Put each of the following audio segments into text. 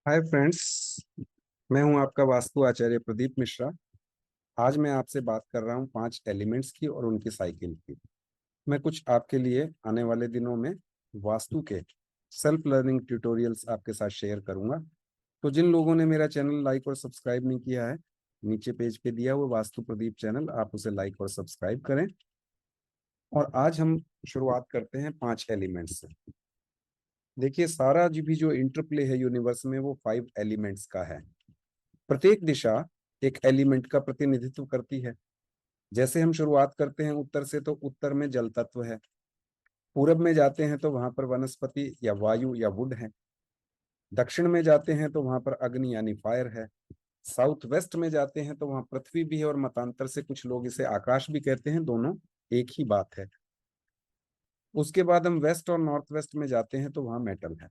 Hi friends. मैं हूं आपका वास्तु आचार्य प्रदीप मिश्रा। आज मैं आपसे बात कर रहा हूं 5 एलिमेंट्स की और उनकी साइकिल की। मैं कुछ आपके लिए आने वाले दिनों में वास्तु के सेल्फ लर्निंग ट्यूटोरियल्स आपके साथ शेयर करूंगा। तो जिन लोगों ने मेरा चैनल लाइक और सब्सक्राइब नहीं किया है, नीचे पेज पे दिया हुआ वास्तु प्रदीप चैनल, आप उसे लाइक और सब्सक्राइब करें। और आज हम शुरुआत करते हैं 5 एलिमेंट्स से। देखिए, सारा जो इंटरप्ले है यूनिवर्स में वो 5 एलिमेंट्स का है। प्रत्येक दिशा एक एलिमेंट का प्रतिनिधित्व करती है। जैसे हम शुरुआत करते हैं उत्तर से, तो उत्तर में जल तत्व है। पूरब में जाते हैं तो वहां पर वनस्पति या वायु या वुड है। दक्षिण में जाते हैं तो वहां पर अग्नि यानी फायर है। साउथ वेस्ट में जाते हैं तो वहां पृथ्वी भी है, और मतांतर से कुछ लोग इसे आकाश भी कहते हैं। दोनों एक ही बात है। उसके बाद हम वेस्ट और नॉर्थ वेस्ट में जाते हैं तो वहां मेटल है।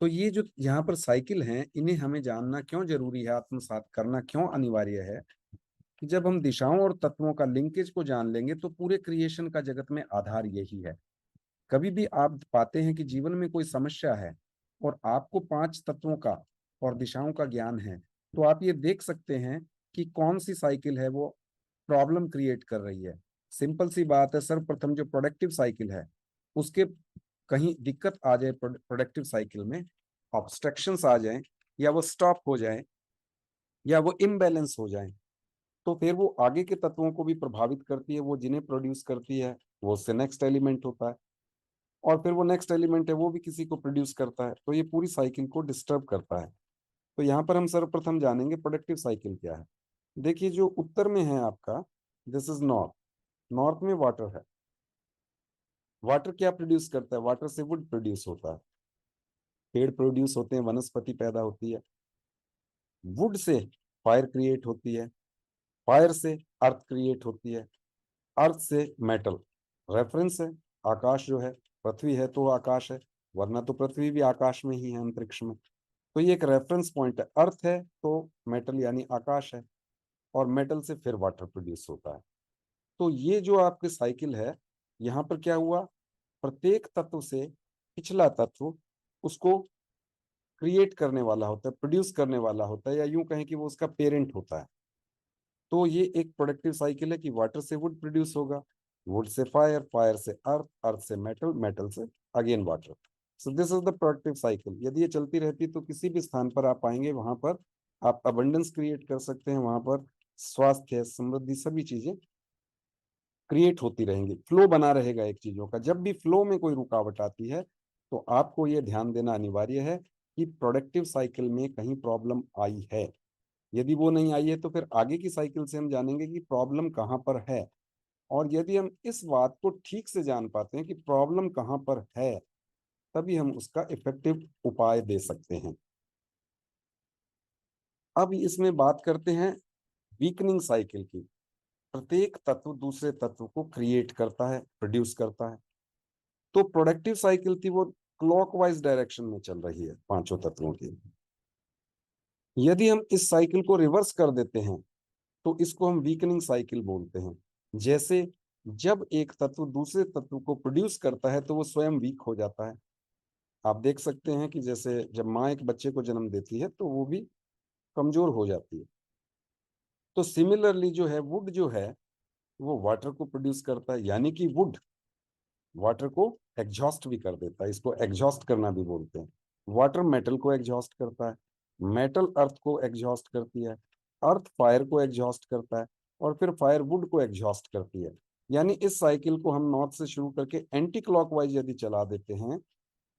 तो ये जो यहाँ पर साइकिल हैं, इन्हें हमें जानना क्यों जरूरी है, आत्मसात करना क्यों अनिवार्य है, कि जब हम दिशाओं और तत्वों का लिंकेज को जान लेंगे तो पूरे क्रिएशन का जगत में आधार यही है। कभी भी आप पाते हैं कि जीवन में कोई समस्या है और आपको 5 तत्वों का और दिशाओं का ज्ञान है, तो आप ये देख सकते हैं कि कौन सी साइकिल है वो प्रॉब्लम क्रिएट कर रही है। सिंपल सी बात है, सर्वप्रथम जो प्रोडक्टिव साइकिल है उसके कहीं दिक्कत आ जाए, प्रोडक्टिव साइकिल में ऑब्स्ट्रक्शंस आ जाएं, या वो स्टॉप हो जाए, या वो इम्बैलेंस हो जाए, तो फिर वो आगे के तत्वों को भी प्रभावित करती है। वो जिन्हें प्रोड्यूस करती है वो उससे नेक्स्ट एलिमेंट होता है, और फिर वो नेक्स्ट एलिमेंट है वो भी किसी को प्रोड्यूस करता है, तो ये पूरी साइकिल को डिस्टर्ब करता है। तो यहाँ पर हम सर्वप्रथम जानेंगे प्रोडक्टिव साइकिल क्या है। देखिए, जो उत्तर में है आपका, दिस इज नॉर्थ। नॉर्थ में वाटर है। वाटर क्या प्रोड्यूस करता है? वाटर से वुड प्रोड्यूस होता है, पेड़ प्रोड्यूस होते हैं, वनस्पति पैदा होती है। वुड से फायर क्रिएट होती है, फायर से अर्थ क्रिएट होती है, अर्थ से मेटल। रेफरेंस है आकाश जो है, पृथ्वी है तो आकाश है, वरना तो पृथ्वी भी आकाश में ही है, अंतरिक्ष में। तो ये एक रेफरेंस पॉइंट है। अर्थ है तो मेटल यानी आकाश है, और मेटल से फिर वाटर प्रोड्यूस होता है। तो ये जो आपकी साइकिल है, यहाँ पर क्या हुआ, प्रत्येक तत्व से पिछला तत्व उसको क्रिएट करने वाला होता है, प्रोड्यूस करने वाला होता है, या यूं कहें कि वो उसका पेरेंट होता है। तो ये एक प्रोडक्टिव साइकिल है कि वाटर से वुड प्रोड्यूस होगा, वुड से फायर, फायर से अर्थ, अर्थ से मेटल, मेटल से again water. So this is the productive cycle. यदि ये चलती रहती तो किसी भी स्थान पर आप पाएंगे वहां पर आप अबंडेंस क्रिएट कर सकते हैं, वहां पर स्वास्थ्य, समृद्धि, सभी चीजें क्रिएट होती रहेंगी। फ्लो बना रहेगा एक चीजों का। जब भी फ्लो में कोई रुकावट आती है तो आपको ये ध्यान देना अनिवार्य है कि प्रोडक्टिव साइकिल में कहीं प्रॉब्लम आई है। यदि वो नहीं आई है तो फिर आगे की साइकिल से हम जानेंगे कि प्रॉब्लम कहाँ पर है। और यदि हम इस बात को ठीक से जान पाते हैं कि प्रॉब्लम कहाँ पर है, तभी हम उसका इफेक्टिव उपाय दे सकते हैं। अब इसमें बात करते हैं वीकनिंग साइकिल की। प्रत्येक तत्व दूसरे तत्व को क्रिएट करता है, प्रोड्यूस करता है। तो प्रोडक्टिव साइकिल थी वो क्लॉकवाइज डायरेक्शन में चल रही है पांचों तत्वों की। यदि हम इस साइकिल को रिवर्स कर देते हैं तो इसको हम वीकनिंग साइकिल बोलते हैं। जैसे जब एक तत्व दूसरे तत्व को प्रोड्यूस करता है तो वो स्वयं वीक हो जाता है। आप देख सकते हैं कि जैसे जब माँ एक बच्चे को जन्म देती है तो वो भी कमजोर हो जाती है। तो सिमिलरली जो है वुड जो है वो वाटर को प्रोड्यूस करता है, यानी कि वुड वाटर को एग्जॉस्ट भी कर देता है। इसको एग्जॉस्ट करना भी बोलते हैं। वाटर मेटल को एग्जॉस्ट करता है, मेटल अर्थ को एग्जॉस्ट करती है, अर्थ फायर को एग्जॉस्ट करता है, और फिर फायर वुड को एग्जॉस्ट करती है। यानी इस साइकिल को हम नॉर्थ से शुरू करके एंटी क्लॉकवाइज यदि चला देते हैं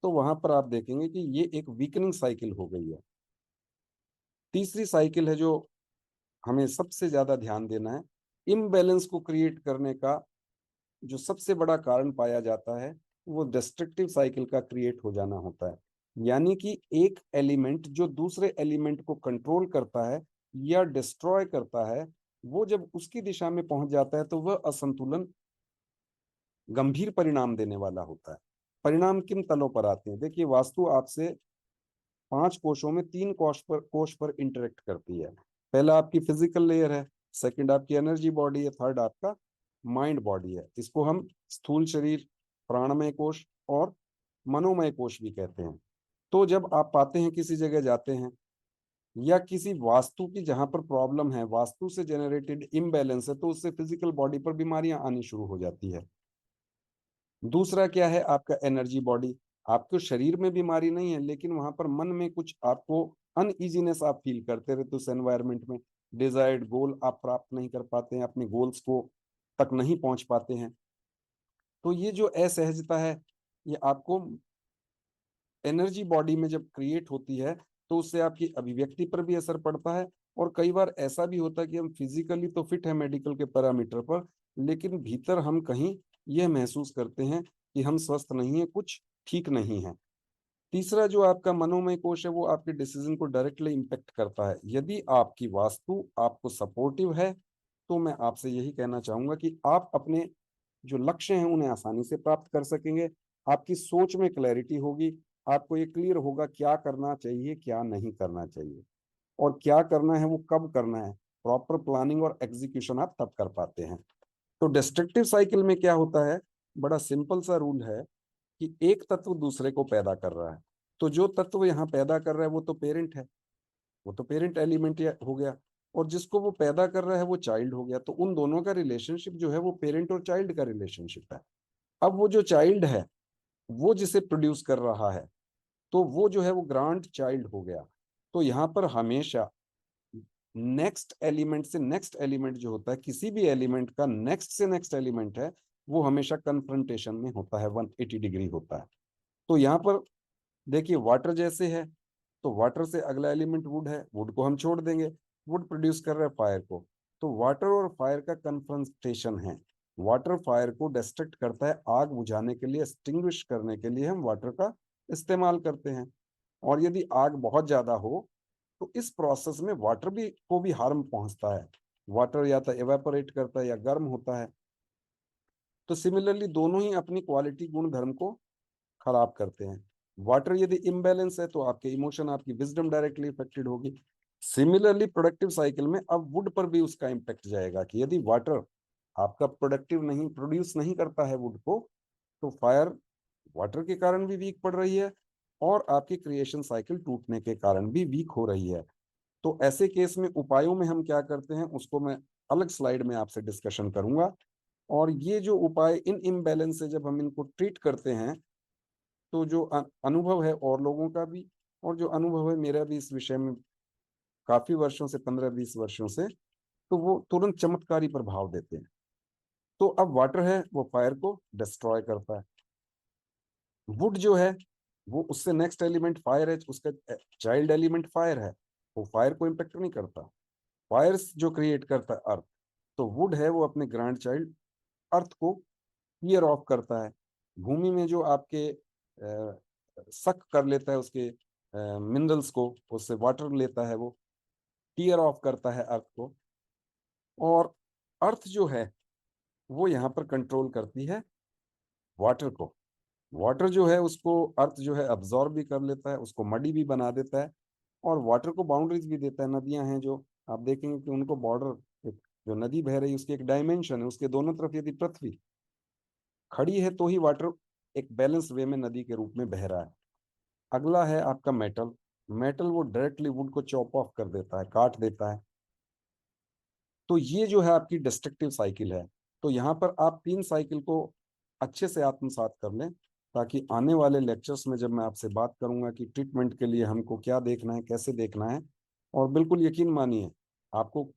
तो वहां पर आप देखेंगे कि ये एक वीकनिंग साइकिल हो गई है। तीसरी साइकिल है जो हमें सबसे ज्यादा ध्यान देना है। इम्बैलेंस को क्रिएट करने का जो सबसे बड़ा कारण पाया जाता है वो डिस्ट्रक्टिव साइकिल का क्रिएट हो जाना होता है। यानी कि एक एलिमेंट जो दूसरे एलिमेंट को कंट्रोल करता है या डिस्ट्रॉय करता है, वो जब उसकी दिशा में पहुंच जाता है तो वह असंतुलन गंभीर परिणाम देने वाला होता है। परिणाम किन तलों पर आते हैं? देखिए, वास्तु आपसे 5 कोशों में 3 कोश पर इंटरेक्ट करती है। पहला आपकी फिजिकल लेयर है, सेकंड आपकी एनर्जी बॉडी है, थर्ड आपका माइंड बॉडी है। इसको हम स्थूल शरीर, प्राणमय कोश और मनोमय कोश भी कहते हैं। तो जब आप पाते हैं किसी जगह जाते हैं या किसी वास्तु की जहां पर प्रॉब्लम है, वास्तु से जनरेटेड इम्बैलेंस है, तो उससे फिजिकल बॉडी पर बीमारियां आनी शुरू हो जाती है। दूसरा क्या है, आपका एनर्जी बॉडी। आपको शरीर में बीमारी नहीं है, लेकिन वहां पर मन में कुछ आपको अनइजीनेस आप फील करते रहते हो उस एनवायरमेंट में। डिजायर्ड गोल आप प्राप्त नहीं कर पाते हैं, अपने गोल्स को तक नहीं पहुंच पाते हैं। तो ये जो असहजता है, ये आपको एनर्जी बॉडी में जब क्रिएट होती है, तो उससे आपकी अभिव्यक्ति पर भी असर पड़ता है। और कई बार ऐसा भी होता है कि हम फिजिकली तो फिट है मेडिकल के पैरामीटर पर, लेकिन भीतर हम कहीं यह महसूस करते हैं कि हम स्वस्थ नहीं है, कुछ ठीक नहीं है। तीसरा जो आपका मनोमय कोश है, वो आपके डिसीजन को डायरेक्टली इम्पेक्ट करता है। यदि आपकी वास्तु आपको सपोर्टिव है, तो मैं आपसे यही कहना चाहूंगा कि आप अपने जो लक्ष्य हैं उन्हें आसानी से प्राप्त कर सकेंगे। आपकी सोच में क्लैरिटी होगी, आपको ये क्लियर होगा क्या करना चाहिए क्या नहीं करना चाहिए, और क्या करना है वो कब करना है। प्रॉपर प्लानिंग और एग्जीक्यूशन आप तब कर पाते हैं। तो डिस्ट्रक्टिव साइकिल में क्या होता है, बड़ा सिंपल सा रूल है कि एक तत्व दूसरे को पैदा कर रहा है। तो जो तत्व यहाँ पैदा कर रहा है वो तो पेरेंट है, वो तो पेरेंट एलिमेंट हो गया, और जिसको वो पैदा कर रहा है वो चाइल्ड हो गया। तो उन दोनों का रिलेशनशिप जो है वो पेरेंट और चाइल्ड का रिलेशनशिप है। अब वो जो चाइल्ड है, वो जिसे प्रोड्यूस कर रहा है, तो वो जो है वो ग्रांड चाइल्ड हो गया। तो यहाँ पर हमेशा नेक्स्ट एलिमेंट से नेक्स्ट एलिमेंट जो होता है, किसी भी एलिमेंट का नेक्स्ट से नेक्स्ट एलिमेंट है, वो हमेशा कन्फ्रंटेशन में होता है, 180 डिग्री होता है। तो यहाँ पर देखिए, वाटर जैसे है, तो वाटर से अगला एलिमेंट वुड है, वुड को हम छोड़ देंगे, वुड प्रोड्यूस कर रहा है फायर को। तो वाटर और फायर का कन्फ्रंटेशन है। वाटर फायर को डिस्ट्रक्ट करता है, आग बुझाने के लिए, एक्सटिंग्विश करने के लिए हम वाटर का इस्तेमाल करते हैं। और यदि आग बहुत ज्यादा हो, तो इस प्रोसेस में वाटर भी को भी हार्म पहुंचता है। वाटर या तो एवेपोरेट करता है या गर्म होता है। तो सिमिलरली दोनों ही अपनी क्वालिटी गुण धर्म को खराब करते हैं। वाटर यदि इम्बैलेंस है, तो आपके इमोशन, आपकी विजडम डायरेक्टली इफेक्टेड होगी। सिमिलरली प्रोडक्टिव साइकिल में अब वुड पर भी उसका इम्पैक्ट जाएगा कि यदि वाटर आपका प्रोडक्टिव नहीं, प्रोड्यूस नहीं करता है वुड को, तो फायर वाटर के कारण भी वीक पड़ रही है, और आपकी क्रिएशन साइकिल टूटने के कारण भी वीक हो रही है। तो ऐसे केस में उपायों में हम क्या करते हैं, उसको मैं अलग स्लाइड में आपसे डिस्कशन करूंगा। और ये जो उपाय इन इम्बैलेंस से जब हम इनको ट्रीट करते हैं, तो जो अनुभव है और लोगों का भी, और जो अनुभव है मेरा भी इस विषय में काफी वर्षों से, 15-20 वर्षों से, तो वो तुरंत चमत्कारी प्रभाव देते हैं। तो अब वाटर है वो फायर को डिस्ट्रॉय करता है, वुड जो है वो उससे नेक्स्ट एलिमेंट फायर है, उसका चाइल्ड एलिमेंट फायर है, वो फायर को इम्पेक्ट नहीं करता। फायर जो क्रिएट करता है अर्थ, तो वुड है वो अपने ग्रैंड चाइल्ड अर्थ को क्लियर ऑफ करता है। भूमि में जो आपके सक कर लेता है उसके मिनरल्स को, उससे वाटर लेता है, वो टीयर ऑफ करता है अर्थ को। और अर्थ जो है वो यहाँ पर कंट्रोल करती है वाटर को। वाटर जो है उसको अर्थ जो है अब्जॉर्ब भी कर लेता है, उसको मडी भी बना देता है, और वाटर को बाउंड्रीज भी देता है। नदियां हैं जो आप देखेंगे कि उनको बॉर्डर, जो नदी बह रही है उसकी एक डायमेंशन है, उसके दोनों तरफ यदि पृथ्वी खड़ी है तो ही वाटर एक बैलेंस वे में नदी के रूप में बह रहा है। अगला है आपका मेटल। मेटल वो डायरेक्टली वुड को चॉप ऑफ कर देता है, काट देता है। तो ये जो है आपकी डिस्ट्रक्टिव साइकिल है। तो यहाँ पर आप 3 साइकिल को अच्छे से आत्मसात कर लें, ताकि आने वाले लेक्चर्स में जब मैं आपसे बात करूंगा कि ट्रीटमेंट के लिए हमको क्या देखना है, कैसे देखना है, और बिल्कुल यकीन मानिए, आपको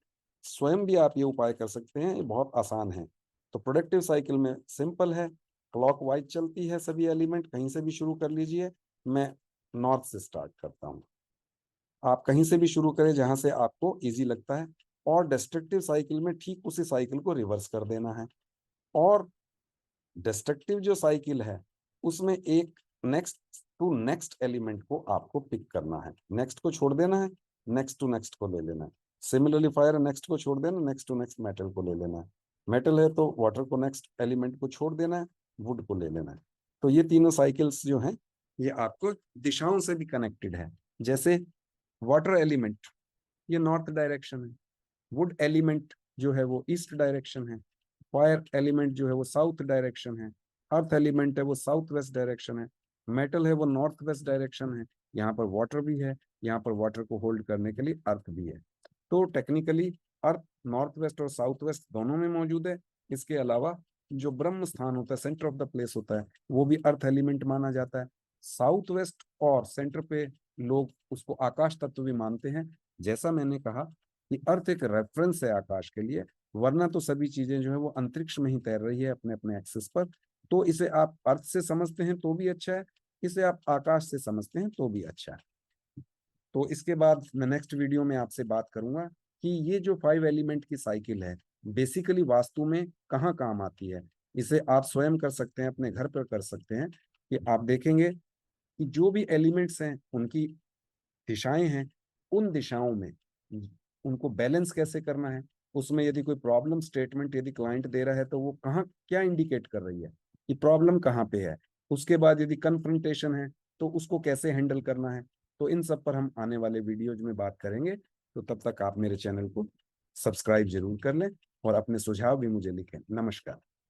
स्वयं भी आप ये उपाय कर सकते हैं, ये बहुत आसान है। तो प्रोडक्टिव साइकिल में सिंपल है, क्लॉक वाइज चलती है सभी एलिमेंट, कहीं से भी शुरू कर लीजिए। मैं नॉर्थ से स्टार्ट करता हूँ, आप कहीं से भी शुरू करें जहां से आपको इजी लगता है। और डिस्ट्रक्टिव साइकिल में ठीक उसी साइकिल को रिवर्स कर देना है। और डिस्ट्रक्टिव जो साइकिल है उसमें एक नेक्स्ट टू नेक्स्ट एलिमेंट को आपको पिक करना है, नेक्स्ट को छोड़ देना है, नेक्स्ट टू नेक्स्ट को ले लेना है। सिमिलरली फायर, नेक्स्ट को छोड़ देना, नेक्स्ट टू नेक्स्ट मेटल को ले लेना है। मेटल है तो वाटर को नेक्स्ट एलिमेंट को छोड़ देना है, वुड को ले लेना है। तो ये तीनों साइकिल्स जो हैं, ये आपको दिशाओं से भी कनेक्टेड है। जैसे वाटर एलिमेंट ये नॉर्थ डायरेक्शन है, वुड एलिमेंट जो है वो ईस्ट डायरेक्शन है, फायर एलिमेंट जो है वो साउथ डायरेक्शन है, अर्थ एलिमेंट है वो साउथ वेस्ट डायरेक्शन है, मेटल है वो नॉर्थ वेस्ट डायरेक्शन है, यहाँ पर वाटर भी है, यहाँ पर वाटर को होल्ड करने के लिए अर्थ भी है। तो टेक्निकली अर्थ नॉर्थ वेस्ट और साउथ वेस्ट दोनों में मौजूद है। इसके अलावा जो ब्रह्म स्थान होता है, सेंटर ऑफ द प्लेस होता है, वो भी अर्थ एलिमेंट माना जाता है। साउथ वेस्ट और सेंटर पे लोग उसको आकाश तत्व भी मानते हैं। जैसा मैंने कहा कि अर्थ एक रेफरेंस है आकाश के लिए, वरना तो सभी चीजें जो है वो अंतरिक्ष में ही तैर रही है अपने अपने एक्सिस पर। तो इसे आप अर्थ से समझते हैं तो भी अच्छा है, इसे आप आकाश से समझते हैं तो भी अच्छा है। तो इसके बाद मैं नेक्स्ट वीडियो में आपसे बात करूंगा कि ये जो 5 एलिमेंट की साइकिल है बेसिकली वास्तु में कहाँ काम आती है। इसे आप स्वयं कर सकते हैं, अपने घर पर कर सकते हैं, कि आप देखेंगे कि जो भी एलिमेंट्स हैं उनकी दिशाएं हैं, उन दिशाओं में उनको बैलेंस कैसे करना है। उसमें यदि कोई प्रॉब्लम स्टेटमेंट यदि क्लाइंट दे रहा है तो वो कहाँ क्या इंडिकेट कर रही है कि प्रॉब्लम कहाँ पे है। उसके बाद यदि कन्फ्रंटेशन है तो उसको कैसे हैंडल करना है। तो इन सब पर हम आने वाले वीडियोज में बात करेंगे। तो तब तक आप मेरे चैनल को सब्सक्राइब जरूर कर लें और अपने सुझाव भी मुझे लिखें। नमस्कार।